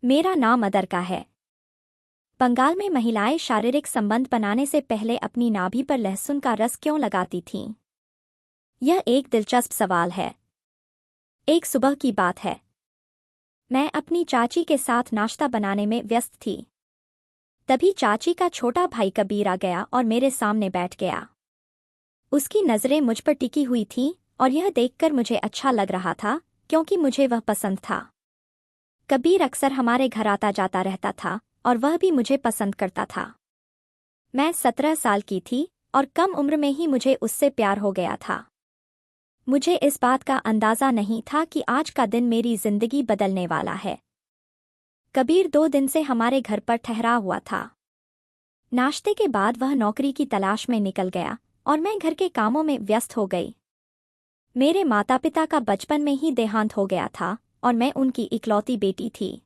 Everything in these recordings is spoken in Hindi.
मेरा नाम अदरका है। बंगाल में महिलाएं शारीरिक संबंध बनाने से पहले अपनी नाभि पर लहसुन का रस क्यों लगाती थीं? यह एक दिलचस्प सवाल है। एक सुबह की बात है। मैं अपनी चाची के साथ नाश्ता बनाने में व्यस्त थी। तभी चाची का छोटा भाई कबीर आ गया और मेरे सामने बैठ गया। उसकी नज़रें मुझ पर टिकी हुई थीं और यह देखकर मुझे अच्छा लग रहा था क्योंकि मुझे वह पसंद था। कबीर अक्सर हमारे घर आता जाता रहता था और वह भी मुझे पसंद करता था। मैं 17 साल की थी और कम उम्र में ही मुझे उससे प्यार हो गया था। मुझे इस बात का अंदाज़ा नहीं था कि आज का दिन मेरी जिंदगी बदलने वाला है। कबीर 2 दिन से हमारे घर पर ठहरा हुआ था। नाश्ते के बाद वह नौकरी की तलाश में निकल गया और मैं घर के कामों में व्यस्त हो गई। मेरे माता पिता का बचपन में ही देहांत हो गया था और मैं उनकी इकलौती बेटी थी।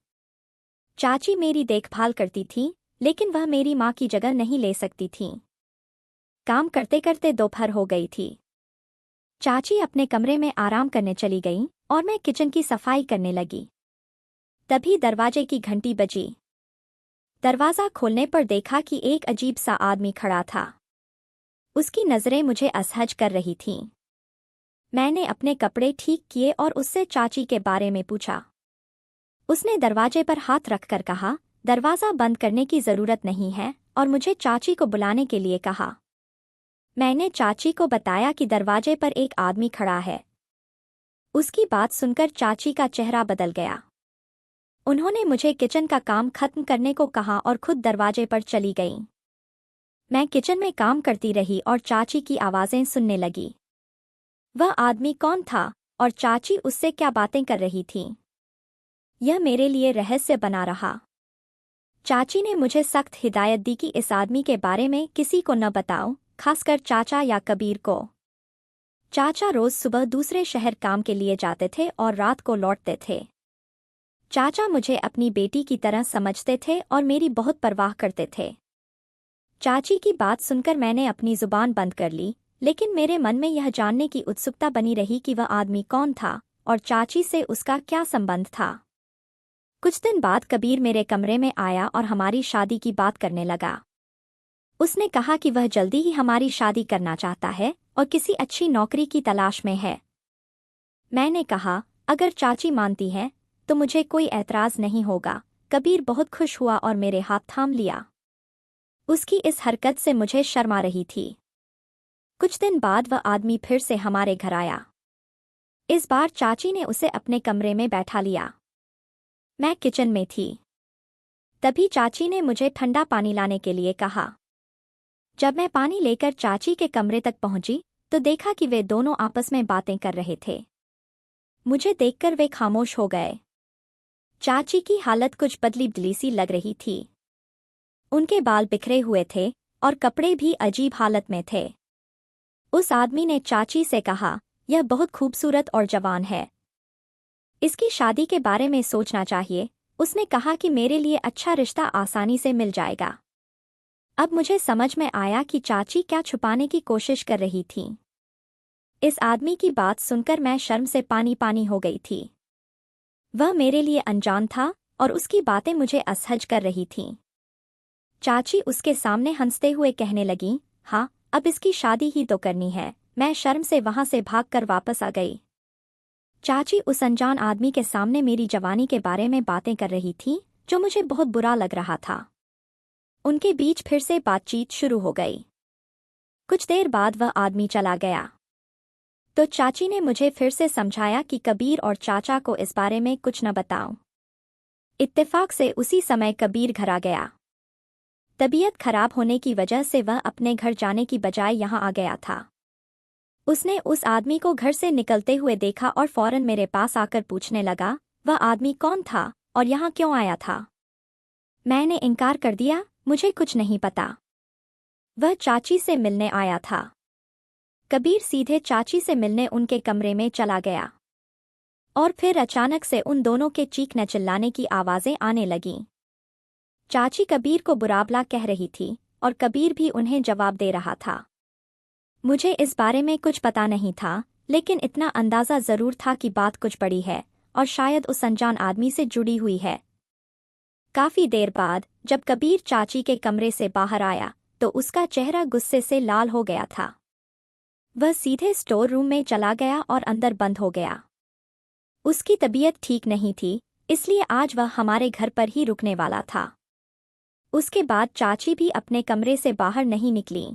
चाची मेरी देखभाल करती थी, लेकिन वह मेरी माँ की जगह नहीं ले सकती थी। काम करते करते दोपहर हो गई थी। चाची अपने कमरे में आराम करने चली गईं और मैं किचन की सफाई करने लगी। तभी दरवाजे की घंटी बजी। दरवाज़ा खोलने पर देखा कि एक अजीब सा आदमी खड़ा था। उसकी नज़रें मुझे असहज कर रही थीं। मैंने अपने कपड़े ठीक किए और उससे चाची के बारे में पूछा। उसने दरवाजे पर हाथ रखकर कहा, दरवाज़ा बंद करने की ज़रूरत नहीं है, और मुझे चाची को बुलाने के लिए कहा। मैंने चाची को बताया कि दरवाजे पर एक आदमी खड़ा है। उसकी बात सुनकर चाची का चेहरा बदल गया। उन्होंने मुझे किचन का काम खत्म करने को कहा और खुद दरवाजे पर चली गईं। मैं किचन में काम करती रही और चाची की आवाज़ें सुनने लगी। वह आदमी कौन था और चाची उससे क्या बातें कर रही थीं? यह मेरे लिए रहस्य बना रहा। चाची ने मुझे सख्त हिदायत दी कि इस आदमी के बारे में किसी को न बताओ, खासकर चाचा या कबीर को। चाचा रोज सुबह दूसरे शहर काम के लिए जाते थे और रात को लौटते थे। चाचा मुझे अपनी बेटी की तरह समझते थे और मेरी बहुत परवाह करते थे। चाची की बात सुनकर मैंने अपनी जुबान बंद कर ली, लेकिन मेरे मन में यह जानने की उत्सुकता बनी रही कि वह आदमी कौन था और चाची से उसका क्या संबंध था। कुछ दिन बाद कबीर मेरे कमरे में आया और हमारी शादी की बात करने लगा। उसने कहा कि वह जल्दी ही हमारी शादी करना चाहता है और किसी अच्छी नौकरी की तलाश में है। मैंने कहा, अगर चाची मानती है तो मुझे कोई ऐतराज़ नहीं होगा। कबीर बहुत खुश हुआ और मेरे हाथ थाम लिया। उसकी इस हरकत से मुझे शर्म आ रही थी। कुछ दिन बाद वह आदमी फिर से हमारे घर आया। इस बार चाची ने उसे अपने कमरे में बैठा लिया। मैं किचन में थी। तभी चाची ने मुझे ठंडा पानी लाने के लिए कहा। जब मैं पानी लेकर चाची के कमरे तक पहुंची तो देखा कि वे दोनों आपस में बातें कर रहे थे। मुझे देखकर वे खामोश हो गए। चाची की हालत कुछ बदली सी लग रही थी। उनके बाल बिखरे हुए थे और कपड़े भी अजीब हालत में थे। उस आदमी ने चाची से कहा, यह बहुत खूबसूरत और जवान है। इसकी शादी के बारे में सोचना चाहिए। उसने कहा कि मेरे लिए अच्छा रिश्ता आसानी से मिल जाएगा। अब मुझे समझ में आया कि चाची क्या छुपाने की कोशिश कर रही थीं। इस आदमी की बात सुनकर मैं शर्म से पानी पानी हो गई थी। वह मेरे लिए अनजान था और उसकी बातें मुझे असहज कर रही थीं। चाची उसके सामने हंसते हुए कहने लगीं, हाँ, अब इसकी शादी ही तो करनी है। मैं शर्म से वहां से भागकर वापस आ गई। चाची उस अनजान आदमी के सामने मेरी जवानी के बारे में बातें कर रही थी, जो मुझे बहुत बुरा लग रहा था। उनके बीच फिर से बातचीत शुरू हो गई। कुछ देर बाद वह आदमी चला गया तो चाची ने मुझे फिर से समझाया कि कबीर और चाचा को इस बारे में कुछ न बताऊं। इत्तेफाक से उसी समय कबीर घर आ गया। तबीयत खराब होने की वजह से वह अपने घर जाने की बजाय यहाँ आ गया था। उसने उस आदमी को घर से निकलते हुए देखा और फौरन मेरे पास आकर पूछने लगा, वह आदमी कौन था और यहाँ क्यों आया था? मैंने इनकार कर दिया, मुझे कुछ नहीं पता। वह चाची से मिलने आया था। कबीर सीधे चाची से मिलने उनके कमरे में चला गया और फिर अचानक से उन दोनों के चीखने चिल्लाने की आवाज़ें आने लगीं। चाची कबीर को बुराबला कह रही थी और कबीर भी उन्हें जवाब दे रहा था। मुझे इस बारे में कुछ पता नहीं था, लेकिन इतना अंदाज़ा ज़रूर था कि बात कुछ बड़ी है और शायद उस अनजान आदमी से जुड़ी हुई है। काफी देर बाद जब कबीर चाची के कमरे से बाहर आया तो उसका चेहरा गुस्से से लाल हो गया था। वह सीधे स्टोर रूम में चला गया और अंदर बंद हो गया। उसकी तबीयत ठीक नहीं थी, इसलिए आज वह हमारे घर पर ही रुकने वाला था। उसके बाद चाची भी अपने कमरे से बाहर नहीं निकली।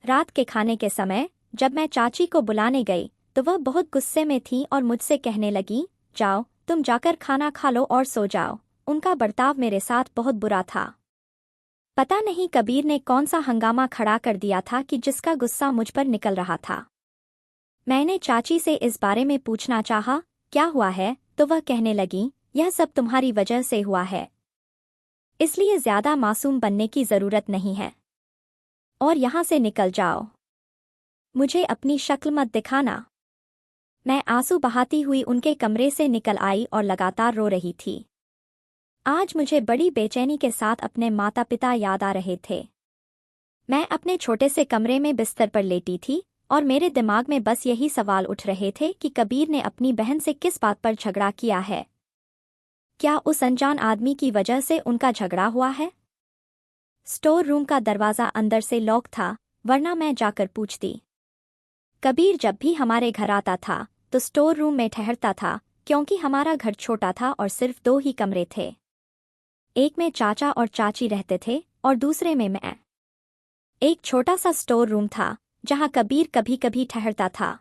रात के खाने के समय जब मैं चाची को बुलाने गई तो वह बहुत गुस्से में थी और मुझसे कहने लगी, जाओ तुम जाकर खाना खा लो और सो जाओ। उनका बर्ताव मेरे साथ बहुत बुरा था। पता नहीं कबीर ने कौन सा हंगामा खड़ा कर दिया था कि जिसका गुस्सा मुझ पर निकल रहा था। मैंने चाची से इस बारे में पूछना चाहा, क्या हुआ है, तो वह कहने लगी, यह सब तुम्हारी वजह से हुआ है, इसलिए ज्यादा मासूम बनने की जरूरत नहीं है और यहाँ से निकल जाओ। मुझे अपनी शक्ल मत दिखाना। मैं आंसू बहाती हुई उनके कमरे से निकल आई और लगातार रो रही थी। आज मुझे बड़ी बेचैनी के साथ अपने माता पिता याद आ रहे थे। मैं अपने छोटे से कमरे में बिस्तर पर लेटी थी और मेरे दिमाग में बस यही सवाल उठ रहे थे कि कबीर ने अपनी बहन से किस बात पर झगड़ा किया है। क्या उस अनजान आदमी की वजह से उनका झगड़ा हुआ है? स्टोर रूम का दरवाज़ा अंदर से लॉक था, वरना मैं जाकर पूछती। कबीर जब भी हमारे घर आता था तो स्टोर रूम में ठहरता था, क्योंकि हमारा घर छोटा था और सिर्फ 2 ही कमरे थे। एक में चाचा और चाची रहते थे और दूसरे में मैं। एक छोटा सा स्टोर रूम था जहां कबीर कभी कभी ठहरता था।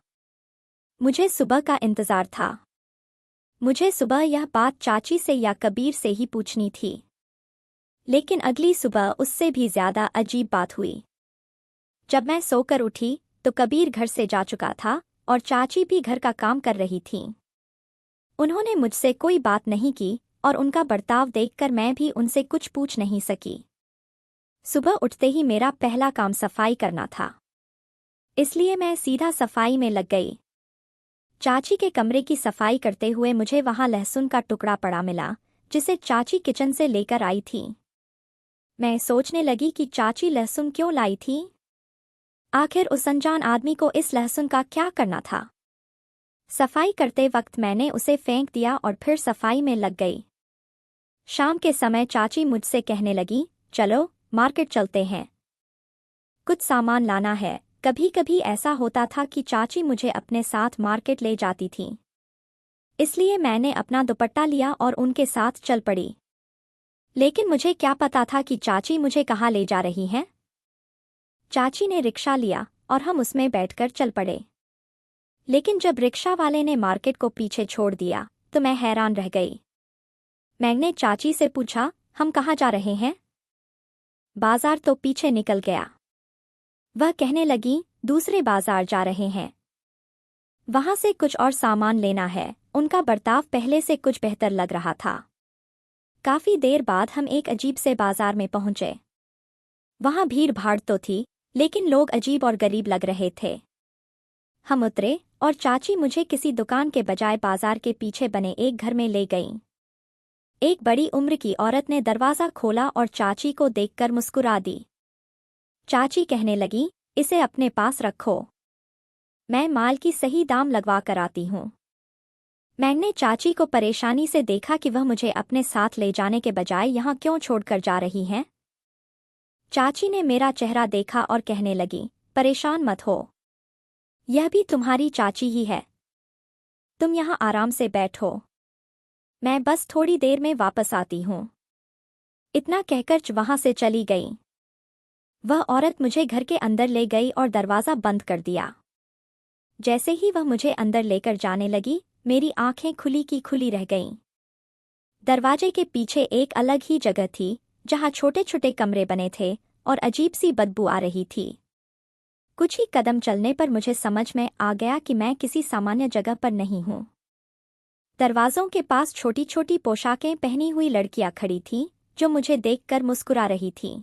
मुझे सुबह का इंतजार था। मुझे सुबह यह बात चाची से या कबीर से ही पूछनी थी, लेकिन अगली सुबह उससे भी ज्यादा अजीब बात हुई। जब मैं सोकर उठी तो कबीर घर से जा चुका था और चाची भी घर का काम कर रही थीं। उन्होंने मुझसे कोई बात नहीं की और उनका बर्ताव देखकर मैं भी उनसे कुछ पूछ नहीं सकी। सुबह उठते ही मेरा पहला काम सफाई करना था, इसलिए मैं सीधा सफाई में लग गई। चाची के कमरे की सफाई करते हुए मुझे वहां लहसुन का टुकड़ा पड़ा मिला, जिसे चाची किचन से लेकर आई थी। मैं सोचने लगी कि चाची लहसुन क्यों लाई थी। आखिर उस अनजान आदमी को इस लहसुन का क्या करना था? सफाई करते वक्त मैंने उसे फेंक दिया और फिर सफाई में लग गई। शाम के समय चाची मुझसे कहने लगी, चलो मार्केट चलते हैं, कुछ सामान लाना है। कभी कभी ऐसा होता था कि चाची मुझे अपने साथ मार्केट ले जाती थी, इसलिए मैंने अपना दुपट्टा लिया और उनके साथ चल पड़ी। लेकिन मुझे क्या पता था कि चाची मुझे कहाँ ले जा रही हैं। चाची ने रिक्शा लिया और हम उसमें बैठकर चल पड़े। लेकिन जब रिक्शा वाले ने मार्केट को पीछे छोड़ दिया तो मैं हैरान रह गई। मैंने चाची से पूछा, हम कहाँ जा रहे हैं? बाजार तो पीछे निकल गया। वह कहने लगी, दूसरे बाजार जा रहे हैं, वहां से कुछ और सामान लेना है। उनका बर्ताव पहले से कुछ बेहतर लग रहा था। काफी देर बाद हम एक अजीब से बाजार में पहुंचे। वहां भीड़ भाड़ तो थी, लेकिन लोग अजीब और गरीब लग रहे थे। हम उतरे और चाची मुझे किसी दुकान के बजाय बाजार के पीछे बने एक घर में ले गईं। एक बड़ी उम्र की औरत ने दरवाज़ा खोला और चाची को देखकर मुस्कुरा दी। चाची कहने लगी, इसे अपने पास रखो, मैं माल की सही दाम लगवा कर आती हूँ। मैंने चाची को परेशानी से देखा कि वह मुझे अपने साथ ले जाने के बजाय यहाँ क्यों छोड़कर जा रही हैं। चाची ने मेरा चेहरा देखा और कहने लगी, परेशान मत हो, यह भी तुम्हारी चाची ही है, तुम यहाँ आराम से बैठो, मैं बस थोड़ी देर में वापस आती हूँ। इतना कहकर वहां से चली गई। वह औरत मुझे घर के अंदर ले गई और दरवाज़ा बंद कर दिया। जैसे ही वह मुझे अंदर लेकर जाने लगी, मेरी आंखें खुली की खुली रह गईं। दरवाजे के पीछे एक अलग ही जगह थी, जहां छोटे छोटे कमरे बने थे और अजीब सी बदबू आ रही थी। कुछ ही कदम चलने पर मुझे समझ में आ गया कि मैं किसी सामान्य जगह पर नहीं हूँ। दरवाज़ों के पास छोटी छोटी पोशाकें पहनी हुई लड़कियां खड़ी थीं, जो मुझे देखकर मुस्कुरा रही थीं।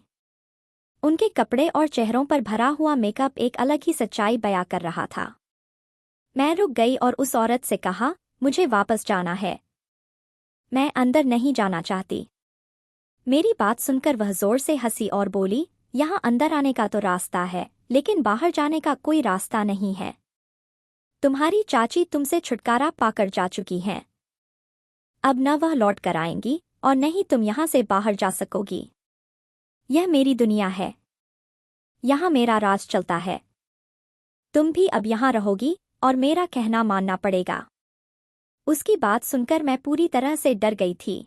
उनके कपड़े और चेहरों पर भरा हुआ मेकअप एक अलग ही सच्चाई बयां कर रहा था। मैं रुक गई और उस औरत से कहा, मुझे वापस जाना है, मैं अंदर नहीं जाना चाहती। मेरी बात सुनकर वह जोर से हंसी और बोली, यहाँ अंदर आने का तो रास्ता है, लेकिन बाहर जाने का कोई रास्ता नहीं है। तुम्हारी चाची तुमसे छुटकारा पाकर जा चुकी हैं, अब न वह लौट कर आएंगी और न ही तुम यहाँ से बाहर जा सकोगी। यह मेरी दुनिया है। यहाँ मेरा राज चलता है। तुम भी अब यहाँ रहोगी और मेरा कहना मानना पड़ेगा। उसकी बात सुनकर मैं पूरी तरह से डर गई थी।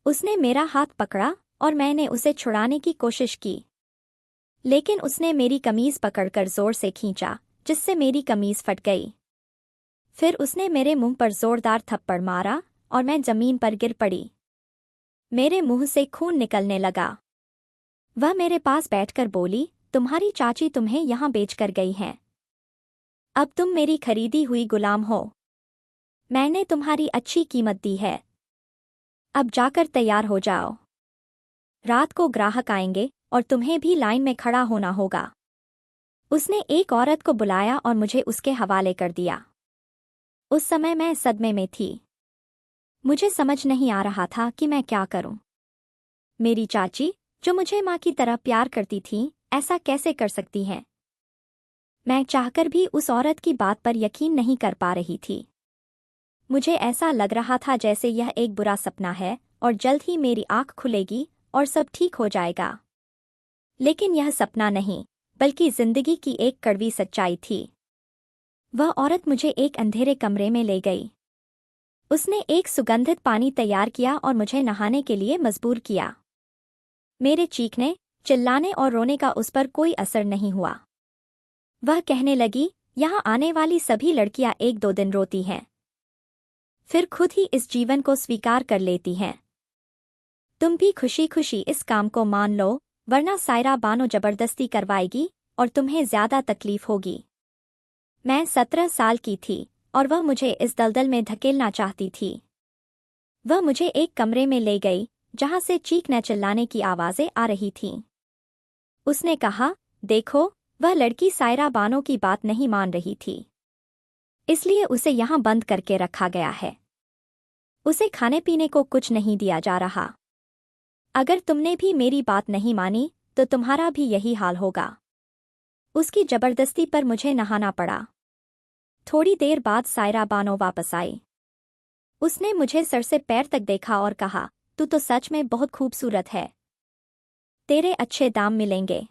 उसने मेरा हाथ पकड़ा और मैंने उसे छुड़ाने की कोशिश की, लेकिन उसने मेरी कमीज पकड़कर जोर से खींचा, जिससे मेरी कमीज फट गई। फिर उसने मेरे मुंह पर जोरदार थप्पड़ मारा और मैं जमीन पर गिर पड़ी। मेरे मुंह से खून निकलने लगा। वह मेरे पास बैठकर बोली, तुम्हारी चाची तुम्हें यहाँ बेचकर गई हैं। अब तुम मेरी खरीदी हुई गुलाम हो। मैंने तुम्हारी अच्छी कीमत दी है। अब जाकर तैयार हो जाओ। रात को ग्राहक आएंगे और तुम्हें भी लाइन में खड़ा होना होगा। उसने एक औरत को बुलाया और मुझे उसके हवाले कर दिया। उस समय मैं सदमे में थी। मुझे समझ नहीं आ रहा था कि मैं क्या करूं। मेरी चाची, जो मुझे माँ की तरह प्यार करती थी, ऐसा कैसे कर सकती हैं? मैं चाहकर भी उस औरत की बात पर यकीन नहीं कर पा रही थी। मुझे ऐसा लग रहा था जैसे यह एक बुरा सपना है और जल्द ही मेरी आंख खुलेगी और सब ठीक हो जाएगा। लेकिन यह सपना नहीं, बल्कि जिंदगी की एक कड़वी सच्चाई थी। वह औरत मुझे एक अंधेरे कमरे में ले गई। उसने एक सुगंधित पानी तैयार किया और मुझे नहाने के लिए मजबूर किया। मेरे चीखने, चिल्लाने और रोने का उस पर कोई असर नहीं हुआ। वह कहने लगी, यहाँ आने वाली सभी लड़कियां 1-2 दिन रोती हैं, फिर खुद ही इस जीवन को स्वीकार कर लेती हैं। तुम भी खुशी खुशी इस काम को मान लो, वरना सायरा बानो जबरदस्ती करवाएगी और तुम्हें ज्यादा तकलीफ होगी। मैं 17 साल की थी और वह मुझे इस दलदल में धकेलना चाहती थी। वह मुझे एक कमरे में ले गई जहां से चीखने चिल्लाने की आवाजें आ रही थीं। उसने कहा, देखो, वह लड़की सायरा बानो की बात नहीं मान रही थी, इसलिए उसे यहाँ बंद करके रखा गया है। उसे खाने पीने को कुछ नहीं दिया जा रहा। अगर तुमने भी मेरी बात नहीं मानी तो तुम्हारा भी यही हाल होगा। उसकी जबरदस्ती पर मुझे नहाना पड़ा। थोड़ी देर बाद सायरा बानो वापस आई। उसने मुझे सर से पैर तक देखा और कहा, तू तो सच में बहुत खूबसूरत है। तेरे अच्छे दाम मिलेंगे।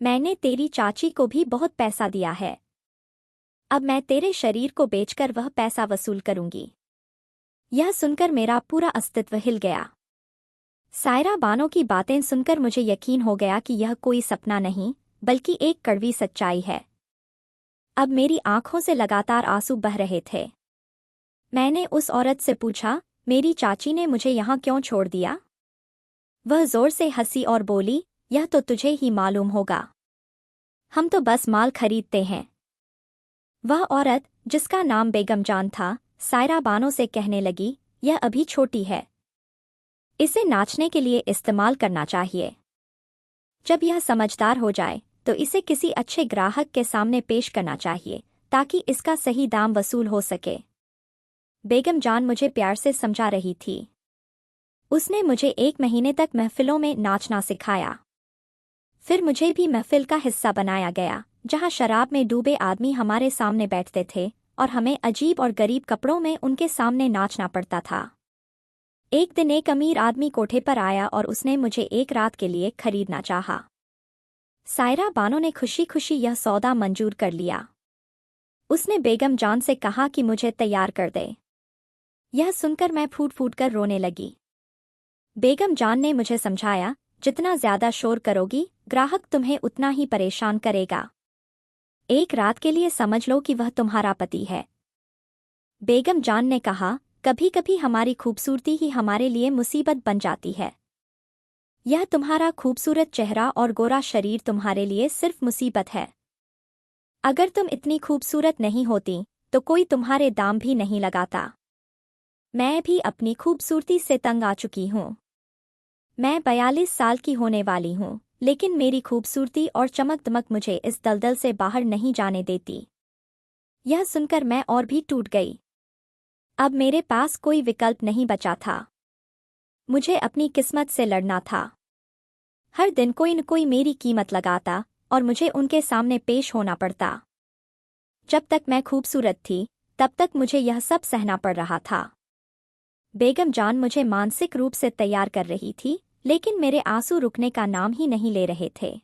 मैंने तेरी चाची को भी बहुत पैसा दिया है। अब मैं तेरे शरीर को बेचकर वह पैसा वसूल करूंगी। यह सुनकर मेरा पूरा अस्तित्व हिल गया। सायरा बानो की बातें सुनकर मुझे यकीन हो गया कि यह कोई सपना नहीं, बल्कि एक कड़वी सच्चाई है। अब मेरी आंखों से लगातार आंसू बह रहे थे। मैंने उस औरत से पूछा, मेरी चाची ने मुझे यहाँ क्यों छोड़ दिया? वह जोर से हंसी और बोली, यह तो तुझे ही मालूम होगा। हम तो बस माल खरीदते हैं। वह औरत, जिसका नाम बेगम जान था, सायरा बानो से कहने लगी, यह अभी छोटी है। इसे नाचने के लिए इस्तेमाल करना चाहिए। जब यह समझदार हो जाए तो इसे किसी अच्छे ग्राहक के सामने पेश करना चाहिए, ताकि इसका सही दाम वसूल हो सके। बेगम जान मुझे प्यार से समझा रही थी। उसने मुझे 1 महीने तक महफिलों में नाचना सिखाया। फिर मुझे भी महफिल का हिस्सा बनाया गया, जहां शराब में डूबे आदमी हमारे सामने बैठते थे और हमें अजीब और गरीब कपड़ों में उनके सामने नाचना पड़ता था। एक दिन एक अमीर आदमी कोठे पर आया और उसने मुझे एक रात के लिए खरीदना चाहा। सायरा बानो ने खुशी खुशी यह सौदा मंजूर कर लिया। उसने बेगम जान से कहा कि मुझे तैयार कर दे। यह सुनकर मैं फूट फूट कर रोने लगी। बेगम जान ने मुझे समझाया, जितना ज्यादा शोर करोगी, ग्राहक तुम्हें उतना ही परेशान करेगा। एक रात के लिए समझ लो कि वह तुम्हारा पति है। बेगम जान ने कहा, कभी कभी हमारी खूबसूरती ही हमारे लिए मुसीबत बन जाती है। यह तुम्हारा खूबसूरत चेहरा और गोरा शरीर तुम्हारे लिए सिर्फ मुसीबत है। अगर तुम इतनी खूबसूरत नहीं होती तो कोई तुम्हारे दाम भी नहीं लगाता। मैं भी अपनी खूबसूरती से तंग आ चुकी हूँ। मैं 42 साल की होने वाली हूँ, लेकिन मेरी खूबसूरती और चमक दमक मुझे इस दलदल से बाहर नहीं जाने देती। यह सुनकर मैं और भी टूट गई। अब मेरे पास कोई विकल्प नहीं बचा था। मुझे अपनी किस्मत से लड़ना था। हर दिन कोई न कोई मेरी कीमत लगाता और मुझे उनके सामने पेश होना पड़ता। जब तक मैं खूबसूरत थी, तब तक मुझे यह सब सहना पड़ रहा था। बेगम जान मुझे मानसिक रूप से तैयार कर रही थी, लेकिन मेरे आंसू रुकने का नाम ही नहीं ले रहे थे।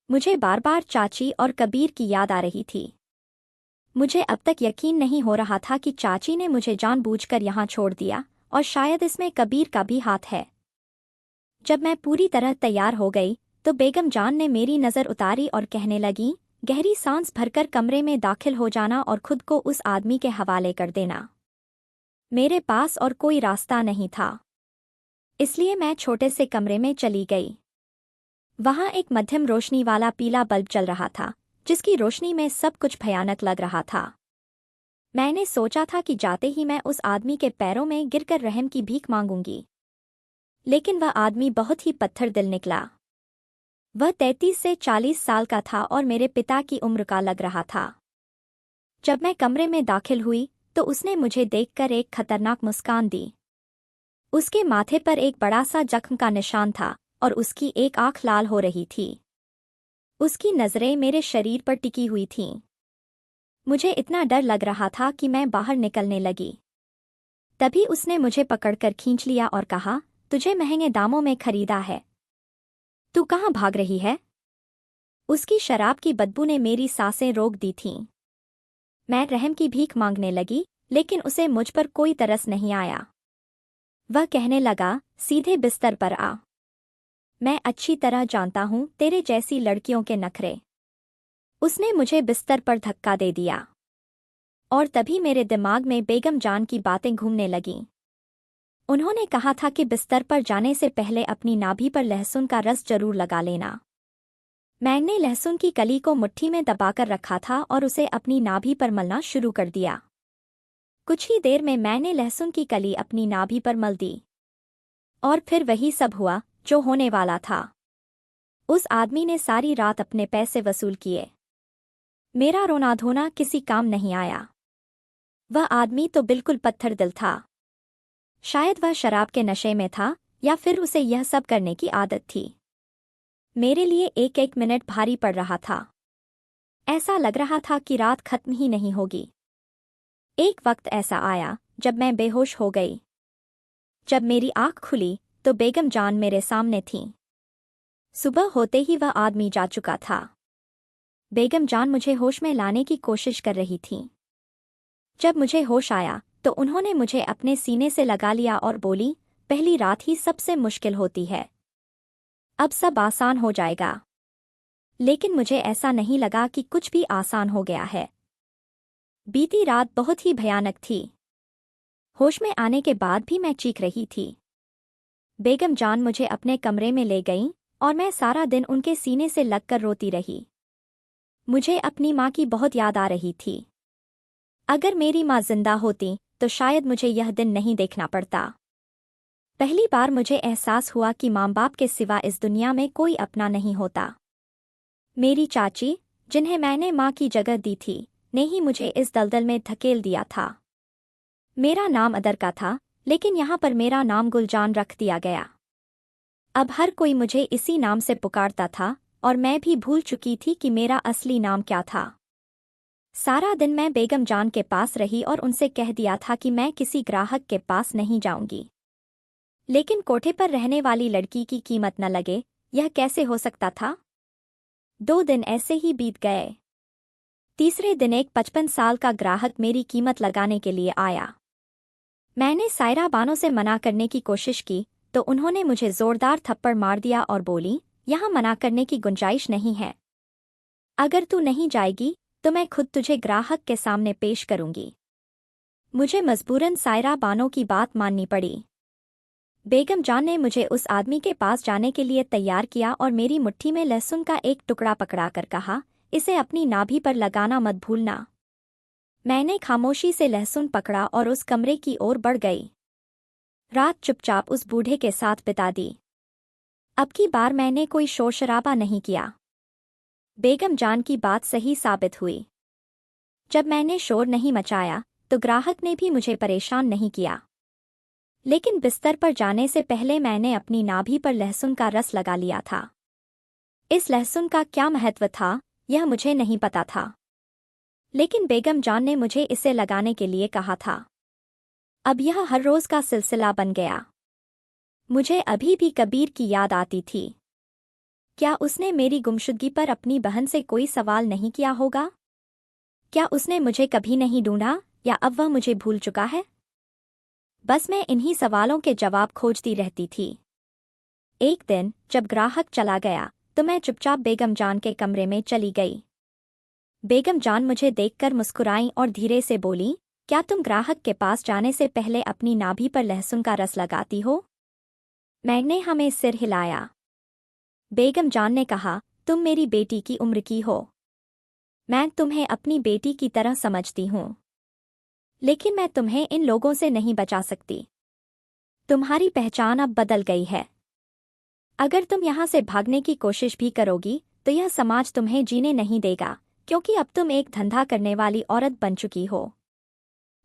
मुझे बार बार चाची और कबीर की याद आ रही थी। मुझे अब तक यकीन नहीं हो रहा था कि चाची ने मुझे जानबूझकर यहाँ छोड़ दिया, और शायद इसमें कबीर का भी हाथ है। जब मैं पूरी तरह तैयार हो गई तो बेगम जान ने मेरी नज़र उतारी और कहने लगी, गहरी सांस भरकर कमरे में दाखिल हो जाना और खुद को उस आदमी के हवाले कर देना। मेरे पास और कोई रास्ता नहीं था, इसलिए मैं छोटे से कमरे में चली गई। वहाँ एक मध्यम रोशनी वाला पीला बल्ब जल रहा था, जिसकी रोशनी में सब कुछ भयानक लग रहा था। मैंने सोचा था कि जाते ही मैं उस आदमी के पैरों में गिरकर रहम की भीख मांगूंगी, लेकिन वह आदमी बहुत ही पत्थर दिल निकला। वह 33 से 40 साल का था और मेरे पिता की उम्र का लग रहा था। जब मैं कमरे में दाखिल हुई तो उसने मुझे देखकर एक खतरनाक मुस्कान दी। उसके माथे पर एक बड़ा सा जख्म का निशान था और उसकी एक आंख लाल हो रही थी। उसकी नज़रें मेरे शरीर पर टिकी हुई थीं। मुझे इतना डर लग रहा था कि मैं बाहर निकलने लगी। तभी उसने मुझे पकड़कर खींच लिया और कहा, तुझे महंगे दामों में खरीदा है, तू कहाँ भाग रही है? उसकी शराब की बदबू ने मेरी सांसें रोक दी थीं। मैं रहम की भीख मांगने लगी, लेकिन उसे मुझ पर कोई तरस नहीं आया। वह कहने लगा, सीधे बिस्तर पर आ। मैं अच्छी तरह जानता हूँ तेरे जैसी लड़कियों के नखरे। उसने मुझे बिस्तर पर धक्का दे दिया और तभी मेरे दिमाग में बेगम जान की बातें घूमने लगीं। उन्होंने कहा था कि बिस्तर पर जाने से पहले अपनी नाभि पर लहसुन का रस जरूर लगा लेना। मैंने लहसुन की कली को मुट्ठी में दबाकर रखा था और उसे अपनी नाभि पर मलना शुरू कर दिया। कुछ ही देर में मैंने लहसुन की कली अपनी नाभि पर मल दी और फिर वही सब हुआ जो होने वाला था। उस आदमी ने सारी रात अपने पैसे वसूल किए। मेरा रोना धोना किसी काम नहीं आया। वह आदमी तो बिल्कुल पत्थर दिल था। शायद वह शराब के नशे में था या फिर उसे यह सब करने की आदत थी। मेरे लिए एक एक मिनट भारी पड़ रहा था। ऐसा लग रहा था कि रात खत्म ही नहीं होगी। एक वक्त ऐसा आया जब मैं बेहोश हो गई। जब मेरी आंख खुली तो बेगम जान मेरे सामने थीं। सुबह होते ही वह आदमी जा चुका था। बेगम जान मुझे होश में लाने की कोशिश कर रही थीं। जब मुझे होश आया तो उन्होंने मुझे अपने सीने से लगा लिया और बोली, पहली रात ही सबसे मुश्किल होती है, अब सब आसान हो जाएगा। लेकिन मुझे ऐसा नहीं लगा कि कुछ भी आसान हो गया है। बीती रात बहुत ही भयानक थी। होश में आने के बाद भी मैं चीख रही थी। बेगम जान मुझे अपने कमरे में ले गईं और मैं सारा दिन उनके सीने से लगकर रोती रही। मुझे अपनी माँ की बहुत याद आ रही थी। अगर मेरी माँ जिंदा होती तो शायद मुझे यह दिन नहीं देखना पड़ता। पहली बार मुझे एहसास हुआ कि माँ बाप के सिवा इस दुनिया में कोई अपना नहीं होता। मेरी चाची, जिन्हें मैंने माँ की जगह दी थी, ने ही मुझे इस दलदल में धकेल दिया था। मेरा नाम अदर का था, लेकिन यहाँ पर मेरा नाम गुलजान रख दिया गया। अब हर कोई मुझे इसी नाम से पुकारता था और मैं भी भूल चुकी थी कि मेरा असली नाम क्या था। सारा दिन मैं बेगम जान के पास रही और उनसे कह दिया था कि मैं किसी ग्राहक के पास नहीं जाऊंगी। लेकिन कोठे पर रहने वाली लड़की की कीमत न लगे, यह कैसे हो सकता था? 2 दिन ऐसे ही बीत गए। तीसरे दिन एक 55 साल का ग्राहक मेरी कीमत लगाने के लिए आया। मैंने सायरा बानो से मना करने की कोशिश की तो उन्होंने मुझे जोरदार थप्पड़ मार दिया और बोली, यहाँ मना करने की गुंजाइश नहीं है। अगर तू नहीं जाएगी तो मैं खुद तुझे ग्राहक के सामने पेश करूंगी। मुझे मजबूरन सायरा बानो की बात माननी पड़ी। बेगम जान ने मुझे उस आदमी के पास जाने के लिए तैयार किया और मेरी मुट्ठी में लहसुन का एक टुकड़ा पकड़ाकर कहा, इसे अपनी नाभि पर लगाना मत भूलना। मैंने खामोशी से लहसुन पकड़ा और उस कमरे की ओर बढ़ गई। रात चुपचाप उस बूढ़े के साथ बिता दी। अब की बार मैंने कोई शोर शराबा नहीं किया। बेगम जान की बात सही साबित हुई। जब मैंने शोर नहीं मचाया तो ग्राहक ने भी मुझे परेशान नहीं किया। लेकिन बिस्तर पर जाने से पहले मैंने अपनी नाभि पर लहसुन का रस लगा लिया था। इस लहसुन का क्या महत्व था, यह मुझे नहीं पता था। लेकिन बेगम जान ने मुझे इसे लगाने के लिए कहा था। अब यह हर रोज का सिलसिला बन गया। मुझे अभी भी कबीर की याद आती थी। क्या उसने मेरी गुमशुदगी पर अपनी बहन से कोई सवाल नहीं किया होगा? क्या उसने मुझे कभी नहीं ढूंढा, या अब वह मुझे भूल चुका है? बस मैं इन्हीं सवालों के जवाब खोजती रहती थी। एक दिन जब ग्राहक चला गया तो मैं चुपचाप बेगम जान के कमरे में चली गई। बेगम जान मुझे देखकर मुस्कुराईं और धीरे से बोली, क्या तुम ग्राहक के पास जाने से पहले अपनी नाभि पर लहसुन का रस लगाती हो? मैंने हमें सिर हिलाया। बेगम जान ने कहा, तुम मेरी बेटी की उम्र की हो। मैं तुम्हें अपनी बेटी की तरह समझती हूँ। लेकिन मैं तुम्हें इन लोगों से नहीं बचा सकती। तुम्हारी पहचान अब बदल गई है। अगर तुम यहाँ से भागने की कोशिश भी करोगी तो यह समाज तुम्हें जीने नहीं देगा, क्योंकि अब तुम एक धंधा करने वाली औरत बन चुकी हो।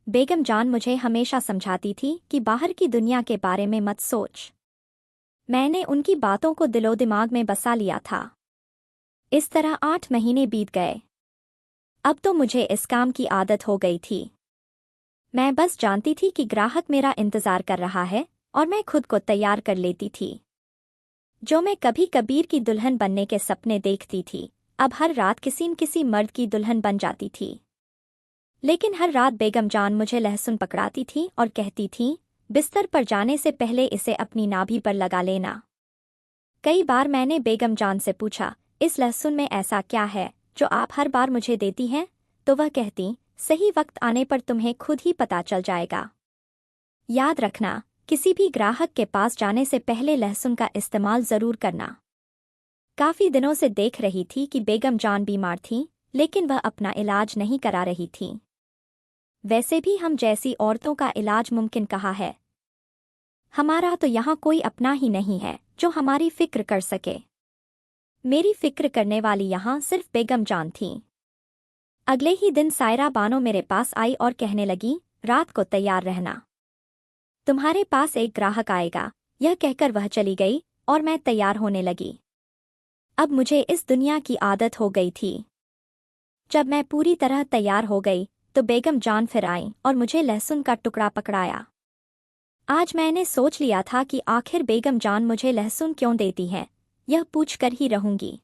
बेगम जान मुझे हमेशा समझाती थी कि बाहर की दुनिया के बारे में मत सोच। मैंने उनकी बातों को दिलो दिमाग में बसा लिया था। इस तरह 8 महीने बीत गए। अब तो मुझे इस काम की आदत हो गई थी। मैं बस जानती थी कि ग्राहक मेरा इंतजार कर रहा है और मैं खुद को तैयार कर लेती थी। जो मैं कभी कबीर की दुल्हन बनने के सपने देखती थी, अब हर रात किसी न किसी मर्द की दुल्हन बन जाती थी। लेकिन हर रात बेगम जान मुझे लहसुन पकड़ाती थी और कहती थी, बिस्तर पर जाने से पहले इसे अपनी नाभि पर लगा लेना। कई बार मैंने बेगम जान से पूछा, इस लहसुन में ऐसा क्या है जो आप हर बार मुझे देती हैं? तो वह कहती, सही वक्त आने पर तुम्हें खुद ही पता चल जाएगा। याद रखना, किसी भी ग्राहक के पास जाने से पहले लहसुन का इस्तेमाल जरूर करना। काफी दिनों से देख रही थी कि बेगम जान बीमार थी, लेकिन वह अपना इलाज नहीं करा रही थी। वैसे भी हम जैसी औरतों का इलाज मुमकिन कहाँ है? हमारा तो यहाँ कोई अपना ही नहीं है जो हमारी फिक्र कर सके। मेरी फिक्र करने वाली यहाँ सिर्फ बेगम जान थी। अगले ही दिन सायरा बानो मेरे पास आई और कहने लगी, रात को तैयार रहना, तुम्हारे पास एक ग्राहक आएगा। यह कहकर वह चली गई और मैं तैयार होने लगी। अब मुझे इस दुनिया की आदत हो गई थी। जब मैं पूरी तरह तैयार हो गई तो बेगम जान फिर आई और मुझे लहसुन का टुकड़ा पकड़ाया। आज मैंने सोच लिया था कि आखिर बेगम जान मुझे लहसुन क्यों देती है, यह पूछ कर ही रहूंगी।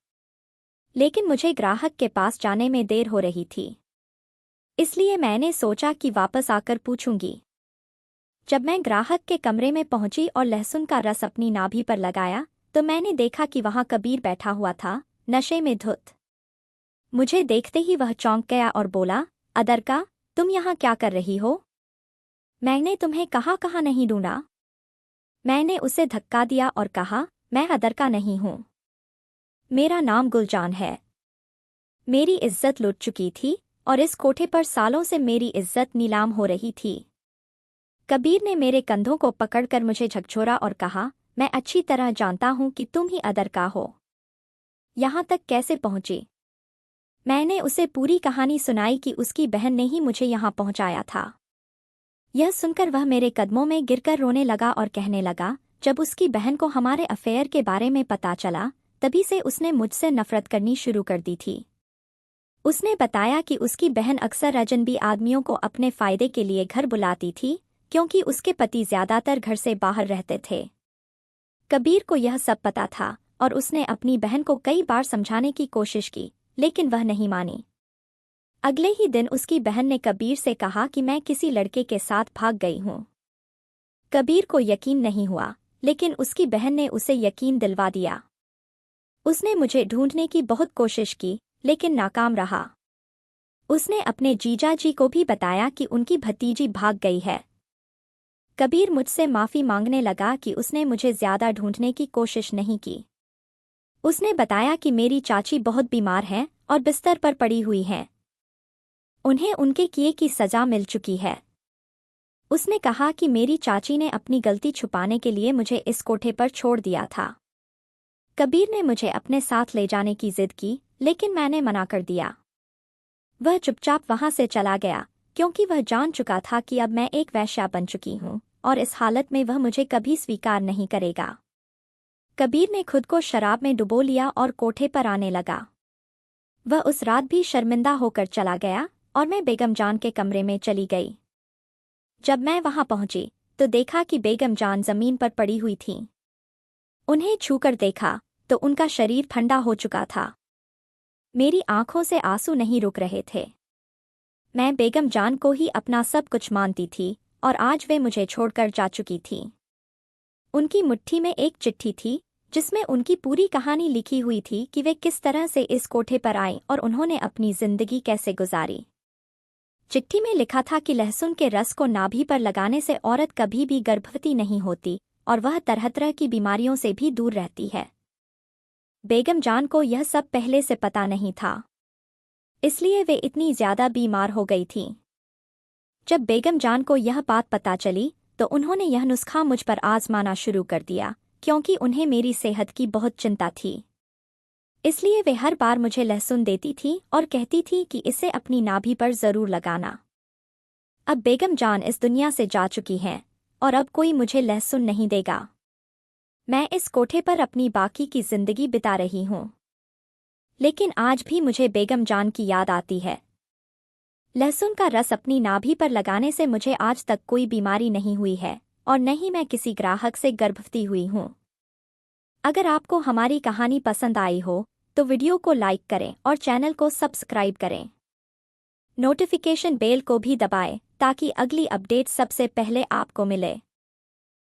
लेकिन मुझे ग्राहक के पास जाने में देर हो रही थी, इसलिए मैंने सोचा कि वापस आकर पूछूंगी। जब मैं ग्राहक के कमरे में पहुंची और लहसुन का रस अपनी नाभि पर लगाया तो मैंने देखा कि वहां कबीर बैठा हुआ था, नशे में धुत। मुझे देखते ही वह चौंक गया और बोला, अदरका, तुम यहाँ क्या कर रही हो? मैंने तुम्हें कहाँ कहाँ नहीं ढूंढा। मैंने उसे धक्का दिया और कहा, मैं अदरका नहीं हूँ, मेरा नाम गुलजान है। मेरी इज्जत लुट चुकी थी और इस कोठे पर सालों से मेरी इज्जत नीलाम हो रही थी। कबीर ने मेरे कंधों को पकड़कर मुझे झकझोरा और कहा, मैं अच्छी तरह जानता हूं कि तुम ही अदरका हो। यहाँ तक कैसे पहुंची? मैंने उसे पूरी कहानी सुनाई कि उसकी बहन ने ही मुझे यहाँ पहुंचाया था। यह सुनकर वह मेरे कदमों में गिरकर रोने लगा और कहने लगा, जब उसकी बहन को हमारे अफेयर के बारे में पता चला, तभी से उसने मुझसे नफरत करनी शुरू कर दी थी। उसने बताया कि उसकी बहन अक्सर अजनबी आदमियों को अपने फायदे के लिए घर बुलाती थी, क्योंकि उसके पति ज्यादातर घर से बाहर रहते थे। कबीर को यह सब पता था और उसने अपनी बहन को कई बार समझाने की कोशिश की, लेकिन वह नहीं मानी। अगले ही दिन उसकी बहन ने कबीर से कहा कि मैं किसी लड़के के साथ भाग गई हूँ। कबीर को यकीन नहीं हुआ, लेकिन उसकी बहन ने उसे यकीन दिलवा दिया। उसने मुझे ढूंढने की बहुत कोशिश की, लेकिन नाकाम रहा। उसने अपने जीजा जी को भी बताया कि उनकी भतीजी भाग गई है। कबीर मुझसे माफी मांगने लगा कि उसने मुझे ज्यादा ढूंढने की कोशिश नहीं की। उसने बताया कि मेरी चाची बहुत बीमार हैं और बिस्तर पर पड़ी हुई हैं। उन्हें उनके किए की सजा मिल चुकी है। उसने कहा कि मेरी चाची ने अपनी गलती छुपाने के लिए मुझे इस कोठे पर छोड़ दिया था। कबीर ने मुझे अपने साथ ले जाने की जिद की, लेकिन मैंने मना कर दिया। वह चुपचाप वहां से चला गया, क्योंकि वह जान चुका था कि अब मैं एक वेश्या बन चुकी हूँ और इस हालत में वह मुझे कभी स्वीकार नहीं करेगा। कबीर ने खुद को शराब में डुबो लिया और कोठे पर आने लगा। वह उस रात भी शर्मिंदा होकर चला गया और मैं बेगम जान के कमरे में चली गई। जब मैं वहां पहुंची तो देखा कि बेगम जान जमीन पर पड़ी हुई थीं। उन्हें छूकर देखा तो उनका शरीर ठंडा हो चुका था। मेरी आंखों से आंसू नहीं रुक रहे थे। मैं बेगम जान को ही अपना सब कुछ मानती थी और आज वे मुझे छोड़कर जा चुकी थीं। उनकी मुट्ठी में एक चिट्ठी थी जिसमें उनकी पूरी कहानी लिखी हुई थी कि वे किस तरह से इस कोठे पर आईं और उन्होंने अपनी जिंदगी कैसे गुजारी। चिट्ठी में लिखा था कि लहसुन के रस को नाभि पर लगाने से औरत कभी भी गर्भवती नहीं होती और वह तरह तरह की बीमारियों से भी दूर रहती है। बेगम जान को यह सब पहले से पता नहीं था, इसलिए वे इतनी ज्यादा बीमार हो गई थीं। जब बेगम जान को यह बात पता चली तो उन्होंने यह नुस्खा मुझ पर आजमाना शुरू कर दिया, क्योंकि उन्हें मेरी सेहत की बहुत चिंता थी। इसलिए वे हर बार मुझे लहसुन देती थी और कहती थी कि इसे अपनी नाभि पर जरूर लगाना। अब बेगम जान इस दुनिया से जा चुकी हैं और अब कोई मुझे लहसुन नहीं देगा। मैं इस कोठे पर अपनी बाकी की जिंदगी बिता रही हूँ, लेकिन आज भी मुझे बेगम जान की याद आती है। लहसुन का रस अपनी नाभि पर लगाने से मुझे आज तक कोई बीमारी नहीं हुई है और न ही मैं किसी ग्राहक से गर्भवती हुई हूँ। अगर आपको हमारी कहानी पसंद आई हो तो वीडियो को लाइक करें और चैनल को सब्सक्राइब करें। नोटिफिकेशन बेल को भी दबाएं ताकि अगली अपडेट सबसे पहले आपको मिले।